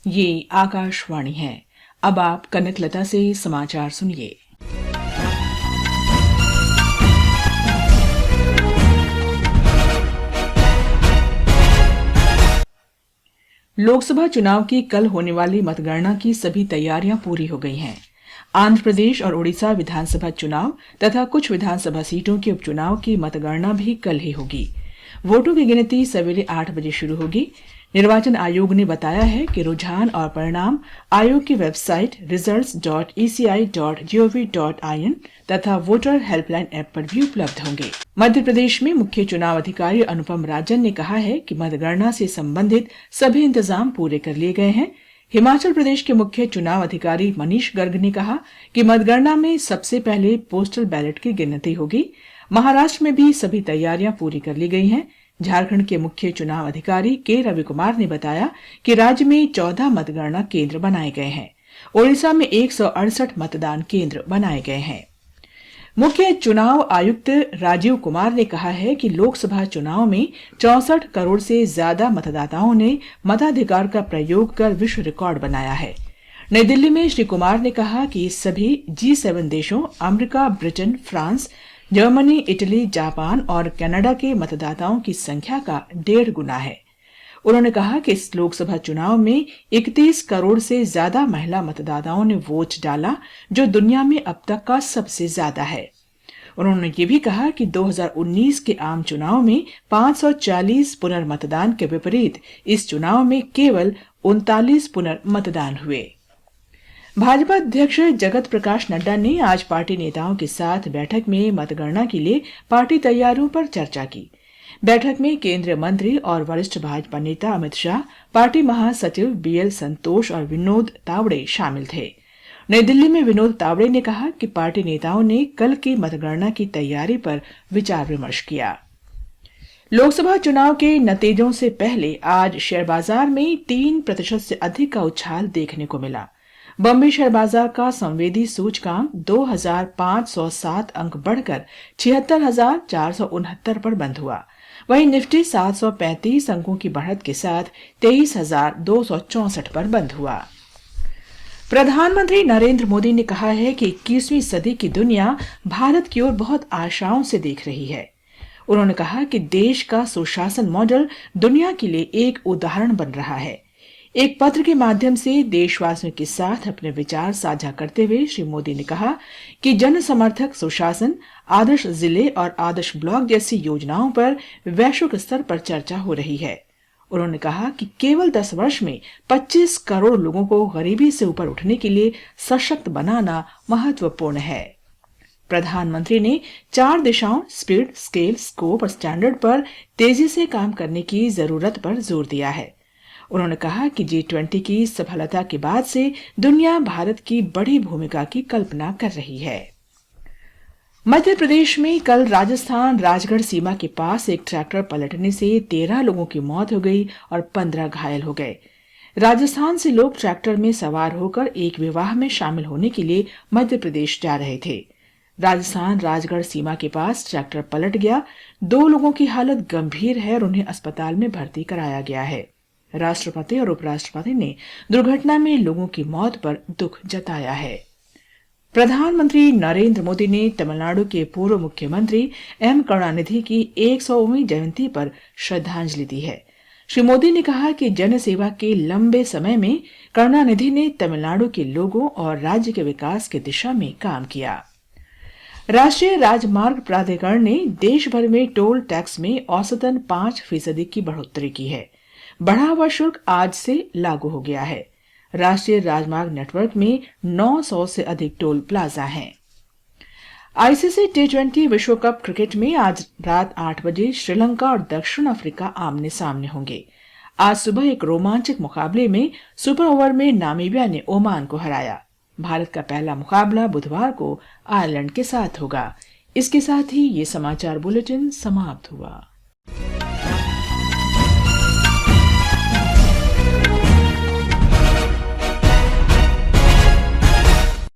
ये आकाशवाणी है। अब आप कनकलता से समाचार सुनिए। लोकसभा चुनाव की कल होने वाली मतगणना की सभी तैयारियां पूरी हो गई हैं। आंध्र प्रदेश और उड़ीसा विधानसभा चुनाव तथा कुछ विधानसभा सीटों के उपचुनाव की मतगणना भी कल ही होगी। वोटों की गिनती सवेरे 8 बजे शुरू होगी। निर्वाचन आयोग ने बताया है कि रुझान और परिणाम आयोग की वेबसाइट results.eci.gov.in तथा वोटर हेल्पलाइन ऐप पर भी उपलब्ध होंगे। मध्य प्रदेश में मुख्य चुनाव अधिकारी अनुपम राजन ने कहा है कि मतगणना से संबंधित सभी इंतजाम पूरे कर लिए गए हैं। हिमाचल प्रदेश के मुख्य चुनाव अधिकारी मनीष गर्ग ने कहा कि मतगणना में सबसे पहले पोस्टल बैलेट की गिनती होगी। महाराष्ट्र में भी सभी तैयारियां पूरी कर ली गई हैं। झारखंड के मुख्य चुनाव अधिकारी के रवि कुमार ने बताया कि राज्य में 14 मतगणना केंद्र बनाए गए हैं। ओडिशा में 168 मतदान केंद्र बनाए गए हैं। मुख्य चुनाव आयुक्त राजीव कुमार ने कहा है कि लोकसभा चुनाव में 64 करोड़ से ज्यादा मतदाताओं ने मताधिकार का प्रयोग कर विश्व रिकॉर्ड बनाया है। नई दिल्ली में श्री कुमार ने कहा कि सभी G7 देशों America, Britain, France, Germany, Italy, Japan और कनाडा के मतदाताओं की संख्या का 1.5 गुना है। उन्होंने कहा कि इस लोकसभा चुनाव में 31 करोड़ से ज्यादा महिला मतदाताओं ने वोट डाला, जो दुनिया में अब तक का सबसे ज्यादा है। उन्होंने ये भी कहा कि 2019 के आम चुनाव में 540 पुनर्मतदान के विपरीत इस चुनाव में केवल 39 पुनर्मतदान हुए। भाजपा अध्यक्ष जगत प्रकाश नड्डा ने आज पार्टी नेताओं के साथ बैठक में मतगणना के लिए पार्टी तैयारियों पर चर्चा की। बैठक में केंद्रीय मंत्री और वरिष्ठ भाजपा नेता अमित शाह, पार्टी महासचिव BL संतोष और विनोद तावड़े शामिल थे। नई दिल्ली में विनोद तावड़े ने कहा कि पार्टी नेताओं ने कल की मतगणना की तैयारी पर विचार विमर्श किया। लोकसभा चुनाव के नतीजों से पहले आज शेयर बाजार में 3% से अधिक का उछाल देखने को मिला। बॉम्बे शेयर बाजार का संवेदी सूचकांक 2507 अंक बढ़कर 76,469 पर बंद हुआ। वहीं निफ्टी 735 अंकों की बढ़त के साथ 23,264 पर बंद हुआ। प्रधानमंत्री नरेंद्र मोदी ने कहा है कि 21वीं सदी की दुनिया भारत की ओर बहुत आशाओं से देख रही है। उन्होंने कहा कि देश का सुशासन मॉडल दुनिया के लिए एक उदाहरण बन रहा है। एक पत्र के माध्यम से देशवासियों के साथ अपने विचार साझा करते हुए श्री मोदी ने कहा कि जन समर्थक सुशासन, आदर्श जिले और आदर्श ब्लॉक जैसी योजनाओं पर वैश्विक स्तर पर चर्चा हो रही है। उन्होंने कहा कि केवल 10 वर्ष में 25 करोड़ लोगों को गरीबी से ऊपर उठने के लिए सशक्त बनाना महत्वपूर्ण है। प्रधानमंत्री ने 4 दिशाओं स्पीड, स्केल, स्कोप और स्टैंडर्ड पर तेजी से काम करने की जरूरत पर जोर दिया है। उन्होंने कहा कि G20 की सफलता के बाद से दुनिया भारत की बड़ी भूमिका की कल्पना कर रही है। मध्य प्रदेश में कल राजस्थान राजगढ़ सीमा के पास एक ट्रैक्टर पलटने से 13 लोगों की मौत हो गई और 15 घायल हो गए। राजस्थान से लोग ट्रैक्टर में सवार होकर एक विवाह में शामिल होने के लिए मध्य प्रदेश जा रहे थे। राजस्थान राजगढ़ सीमा के पास ट्रैक्टर पलट गया। 2 लोगों की हालत गंभीर है और उन्हें अस्पताल में भर्ती कराया गया है। राष्ट्रपति और उपराष्ट्रपति ने दुर्घटना में लोगों की मौत पर दुख जताया है। प्रधानमंत्री नरेंद्र मोदी ने तमिलनाडु के पूर्व मुख्यमंत्री M करुणानिधि की 100वीं जयंती पर श्रद्धांजलि दी है। श्री मोदी ने कहा कि जनसेवा के लंबे समय में करुणानिधि ने तमिलनाडु के लोगों और राज्य के विकास की दिशा में काम किया। राष्ट्रीय राजमार्ग प्राधिकरण ने देश भर में टोल टैक्स में औसतन 5% की बढ़ोतरी की है। बढ़ा हुआ शुल्क आज से लागू हो गया है। राष्ट्रीय राजमार्ग नेटवर्क में 900 से अधिक टोल प्लाजा हैं। ICC T20 विश्व कप क्रिकेट में आज रात 8 बजे श्रीलंका और दक्षिण अफ्रीका आमने सामने होंगे। आज सुबह एक रोमांचक मुकाबले में सुपर ओवर में नामीबिया ने ओमान को हराया। भारत का पहला मुकाबला बुधवार को आयरलैंड के साथ होगा। इसके साथ ही ये समाचार बुलेटिन समाप्त हुआ।